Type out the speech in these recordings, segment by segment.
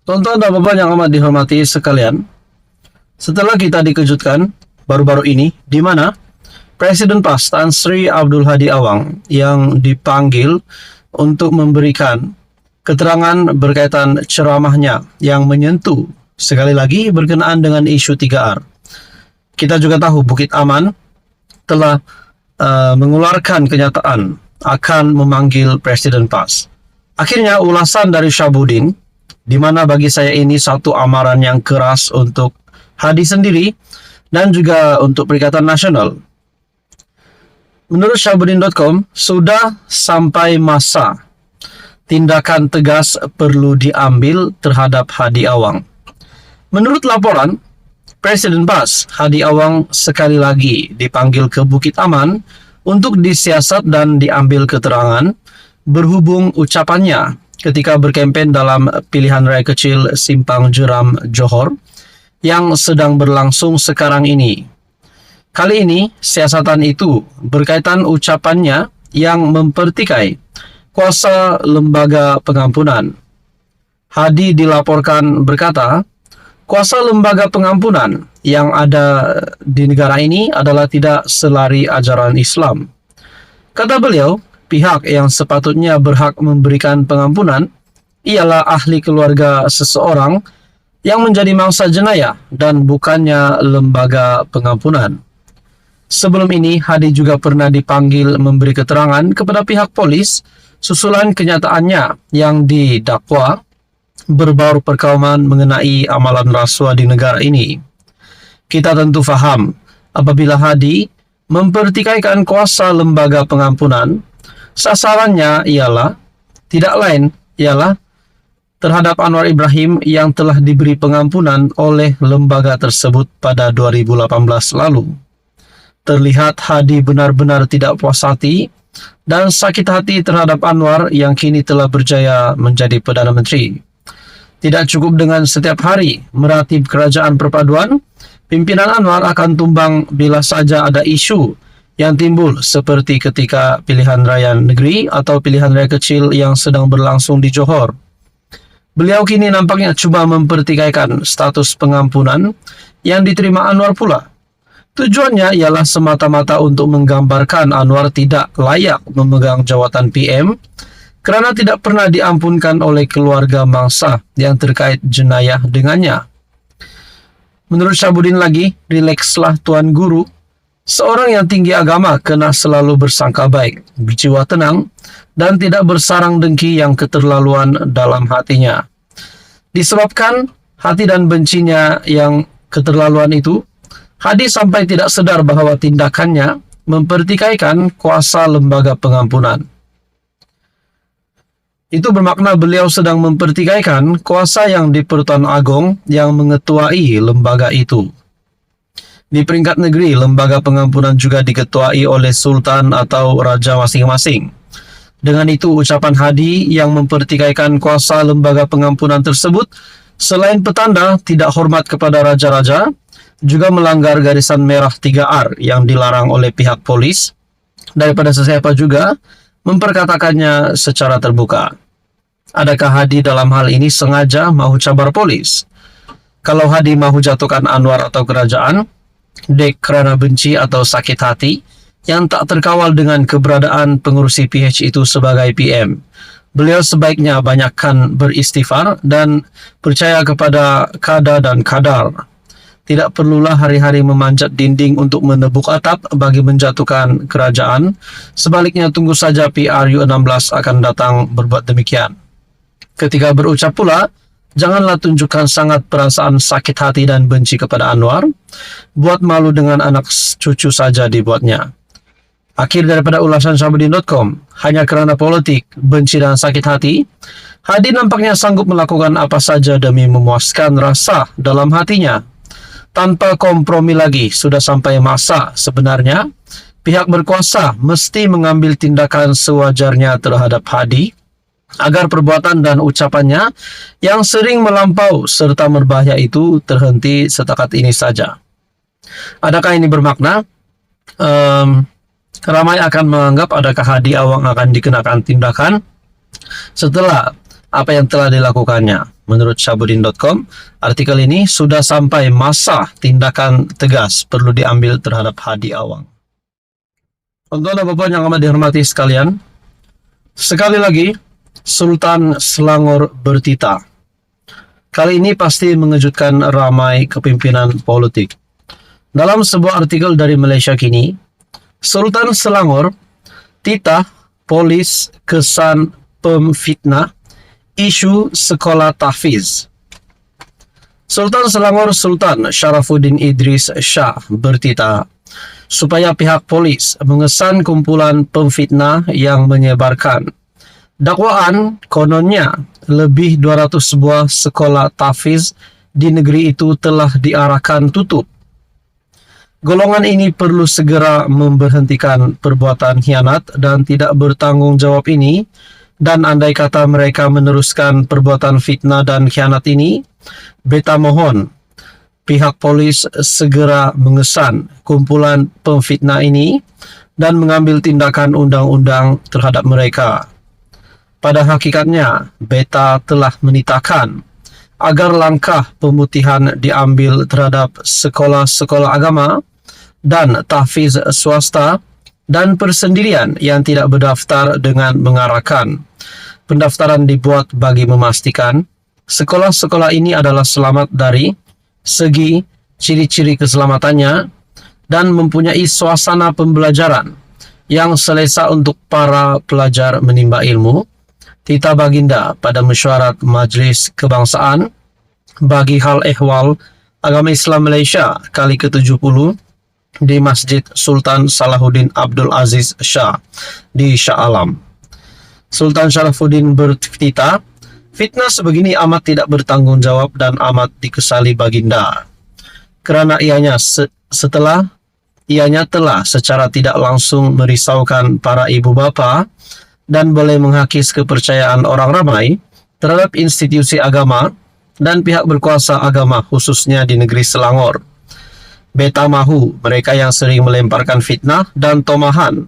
Tonton dan Bapak yang amat dihormati sekalian, setelah kita dikejutkan baru-baru ini, di mana Presiden PAS Tan Sri Abdul Hadi Awang yang dipanggil untuk memberikan keterangan berkaitan ceramahnya yang menyentuh sekali lagi berkenaan dengan isu 3R. Kita juga tahu Bukit Aman telah mengeluarkan kenyataan akan memanggil Presiden PAS. Akhirnya ulasan dari Syahbudin, di mana bagi saya ini satu amaran yang keras untuk Hadi sendiri dan juga untuk Perikatan Nasional. Menurut Syahbudin.com, sudah sampai masa tindakan tegas perlu diambil terhadap Hadi Awang. Menurut laporan, Presiden PAS Hadi Awang sekali lagi dipanggil ke Bukit Aman untuk disiasat dan diambil keterangan berhubung ucapannya ketika berkempen dalam pilihan raya kecil Simpang Jeram, Johor yang sedang berlangsung sekarang ini. Kali ini, siasatan itu berkaitan ucapannya yang mempertikai kuasa lembaga pengampunan. Hadi dilaporkan berkata, kuasa lembaga pengampunan yang ada di negara ini adalah tidak selari ajaran Islam. Kata beliau, pihak yang sepatutnya berhak memberikan pengampunan ialah ahli keluarga seseorang yang menjadi mangsa jenayah dan bukannya lembaga pengampunan. Sebelum ini, Hadi juga pernah dipanggil memberi keterangan kepada pihak polis susulan kenyataannya yang didakwa berbau perkauman mengenai amalan rasuah di negara ini. Kita tentu faham apabila Hadi mempertikaikan kuasa lembaga pengampunan, sasarannya tidak lain ialah terhadap Anwar Ibrahim yang telah diberi pengampunan oleh lembaga tersebut pada 2018 lalu. Terlihat Hadi benar-benar tidak puas hati dan sakit hati terhadap Anwar yang kini telah berjaya menjadi Perdana Menteri. Tidak cukup dengan setiap hari meratib kerajaan perpaduan, pimpinan Anwar akan tumbang bila saja ada isu yang timbul seperti ketika pilihan raya negeri atau pilihan raya kecil yang sedang berlangsung di Johor. Beliau kini nampaknya cuba mempertikaikan status pengampunan yang diterima Anwar pula. Tujuannya ialah semata-mata untuk menggambarkan Anwar tidak layak memegang jawatan PM kerana tidak pernah diampunkan oleh keluarga mangsa yang terkait jenayah dengannya. Menurut Syahbudin lagi, rilekslah Tuan Guru. Seorang yang tinggi agama kena selalu bersangka baik, berjiwa tenang, dan tidak bersarang dengki yang keterlaluan dalam hatinya. Disebabkan hati dan bencinya yang keterlaluan itu, Hadi sampai tidak sadar bahawa tindakannya mempertikaikan kuasa lembaga pengampunan. Itu bermakna beliau sedang mempertikaikan kuasa yang di Pertuan Agong yang mengetuai lembaga itu. Di peringkat negeri, lembaga pengampunan juga diketuai oleh Sultan atau Raja masing-masing. Dengan itu, ucapan Hadi yang mempertikaikan kuasa lembaga pengampunan tersebut, selain petanda tidak hormat kepada raja-raja, juga melanggar garisan merah 3R yang dilarang oleh pihak polis, daripada sesiapa juga memperkatakannya secara terbuka. Adakah Hadi dalam hal ini sengaja mahu cabar polis? Kalau Hadi mahu jatuhkan Anwar atau kerajaan, dek kerana benci atau sakit hati yang tak terkawal dengan keberadaan pengurusi PH itu sebagai PM, beliau sebaiknya banyakkan beristighfar dan percaya kepada kada dan kadar. Tidak perlulah hari-hari memanjat dinding untuk menebuk atap bagi menjatuhkan kerajaan. Sebaliknya tunggu saja PRU16 akan datang berbuat demikian. Ketika berucap pula, janganlah tunjukkan sangat perasaan sakit hati dan benci kepada Anwar. Buat malu dengan anak cucu saja dibuatnya. Akhir daripada ulasan Syahbudin.com, hanya kerana politik, benci dan sakit hati, Hadi nampaknya sanggup melakukan apa saja demi memuaskan rasa dalam hatinya. Tanpa kompromi lagi, sudah sampai masa sebenarnya pihak berkuasa mesti mengambil tindakan sewajarnya terhadap Hadi agar perbuatan dan ucapannya yang sering melampau serta berbahaya itu terhenti setakat ini saja. Adakah ini bermakna ramai akan menganggap adakah Hadi Awang akan dikenakan tindakan setelah apa yang telah dilakukannya? Menurut Syahbudin.com, artikel ini sudah sampai masa tindakan tegas perlu diambil terhadap Hadi Awang. Untuk Bapak yang amat dihormati sekalian, sekali lagi Sultan Selangor bertita. Kali ini pasti mengejutkan ramai kepimpinan politik. Dalam sebuah artikel dari Malaysia Kini, Sultan Selangor titah polis kesan pemfitnah isu sekolah tahfiz. Sultan Selangor Sultan Sharafuddin Idris Shah bertitah supaya pihak polis mengesan kumpulan pemfitnah yang menyebarkan dakwaan kononnya lebih 200 buah sekolah tahfiz di negeri itu telah diarahkan tutup. Golongan ini perlu segera memberhentikan perbuatan khianat dan tidak bertanggung jawab ini, dan andai kata mereka meneruskan perbuatan fitnah dan khianat ini, beta mohon pihak polis segera mengesan kumpulan pemfitnah ini dan mengambil tindakan undang-undang terhadap mereka. Pada hakikatnya, beta telah menitahkan agar langkah pemutihan diambil terhadap sekolah-sekolah agama dan tahfiz swasta dan persendirian yang tidak berdaftar dengan mengarahkan. Pendaftaran dibuat bagi memastikan sekolah-sekolah ini adalah selamat dari segi ciri-ciri keselamatannya dan mempunyai suasana pembelajaran yang selesa untuk para pelajar menimba ilmu. Titah Baginda pada mesyuarat Majlis Kebangsaan bagi hal ehwal agama Islam Malaysia kali ke-70 di Masjid Sultan Salahuddin Abdul Aziz Shah di Shah Alam. Sultan Sharafuddin bertitah, fitnah sebegini amat tidak bertanggung jawab dan amat dikesali Baginda, kerana ianya telah secara tidak langsung merisaukan para ibu bapa dan boleh menghakis kepercayaan orang ramai terhadap institusi agama dan pihak berkuasa agama khususnya di negeri Selangor. Beta mahu mereka yang sering melemparkan fitnah dan tomahan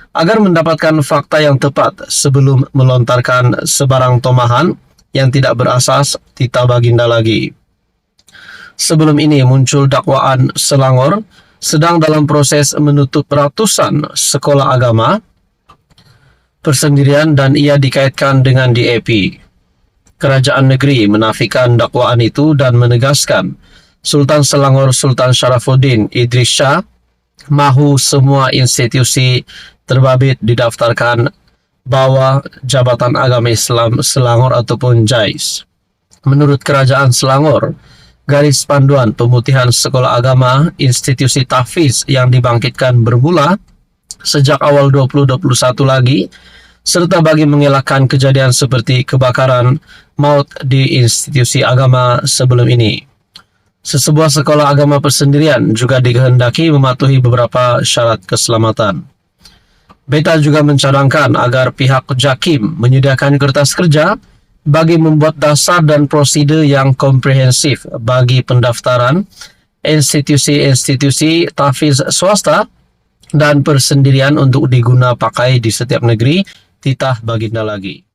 agar mendapatkan fakta yang tepat sebelum melontarkan sebarang tomahan yang tidak berasas. Titah Baginda lagi. Sebelum ini muncul dakwaan Selangor sedang dalam proses menutup ratusan sekolah agama persendirian dan ia dikaitkan dengan DAP. Kerajaan negeri menafikan dakwaan itu dan menegaskan Sultan Selangor Sultan Sharafuddin Idris Shah mahu semua institusi terbabit didaftarkan bawah Jabatan Agama Islam Selangor ataupun JAIS. Menurut Kerajaan Selangor, garis panduan pemutihan sekolah agama institusi tahfiz yang dibangkitkan bermula sejak awal 2021 lagi, serta bagi mengelakkan kejadian seperti kebakaran maut di institusi agama sebelum ini. Sesebuah sekolah agama persendirian juga dikehendaki mematuhi beberapa syarat keselamatan. Beta juga mencadangkan agar pihak JAKIM menyediakan kertas kerja bagi membuat dasar dan prosedur yang komprehensif bagi pendaftaran institusi-institusi tahfiz swasta dan persendirian untuk diguna pakai di setiap negeri. Titah Baginda lagi.